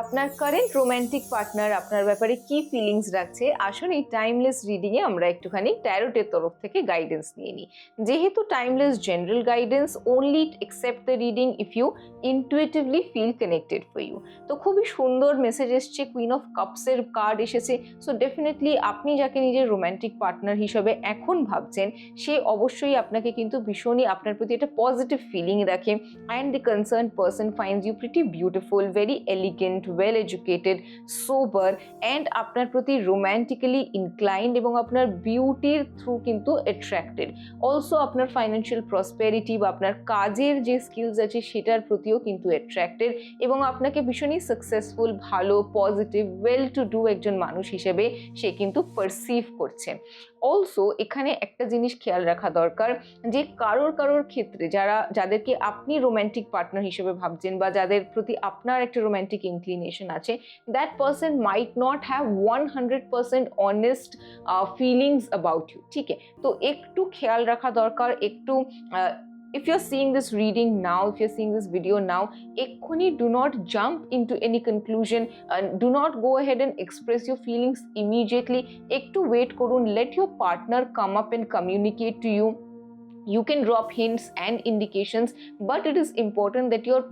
আপনার current romantic partner আপনার ব্যাপারে কি ফিলিংস রাখছে আসুন এই টাইমলেস রিডিং এ আমরা একটুখানি ট্যারোটের তরফ থেকে গাইডেন্স নিয়ে নিই। যেহেতু timeless general guidance, only accept the reading if you intuitively feel connected for you. তো খুবই সুন্দর মেসেজ এসছে, কুইন অফ কাপস এর কার্ড এসেছে। সো ডেফিনেটলি আপনি যাকে নিজের রোমান্টিক পার্টনার হিসেবে এখন ভাবছেন সে অবশ্যই আপনাকে কিন্তু ভীষণই আপনার প্রতি একটা পজিটিভ ফিলিং রাখে। And the concern person finds you pretty beautiful, very elegant, well educated, sober and আপনার প্রতি রোম্যান্টিক্যালি ইনক্লাইন্ড এবং আপনার বিউটির থ্রু কিন্তু অ্যাট্রাক্টেড। অলসো আপনার ফাইন্যান্সিয়াল প্রসপেরিটি বা আপনার কাজের যে স্কিলস আছে সেটার প্রতিও কিন্তু অ্যাট্রাক্টেড এবং আপনাকে ভীষণই সাকসেসফুল, ভালো, পজিটিভ, ওয়েল টু ডু একজন মানুষ হিসেবে সে কিন্তু পারসিভ করছে। অলসো এখানে একটা জিনিস খেয়াল রাখা দরকার যে কারোর ক্ষেত্রে যাদেরকে আপনি রোম্যান্টিক পার্টনার হিসেবে ভাবছেন বা যাদের প্রতি আপনার একটা রোম্যান্টিক ইনক্লিনেশন আছে, that person might not have 100% honest feelings about you. ঠিক আছে, তো একটু খেয়াল রাখা দরকার। একটু if you're seeing this reading now, if you're seeing this video now, ekhoni do not jump into any conclusion, do not go ahead and express your feelings immediately. Ekটু wait korun, let your partner come up and communicate to you. You can drop hints and indications, but it is important that your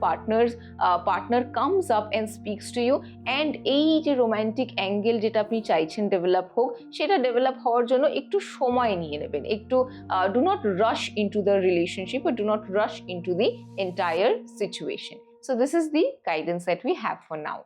partner comes up and speaks to you. And এই যে romantic angle যেটা আপনি চাইছেন develop হোক, সেটা develop হওয়ার জন্য একটু সময় নিয়ে নেবেন। একটু do not rush into the relationship or do not rush into the entire situation. So this is the guidance that we have for now.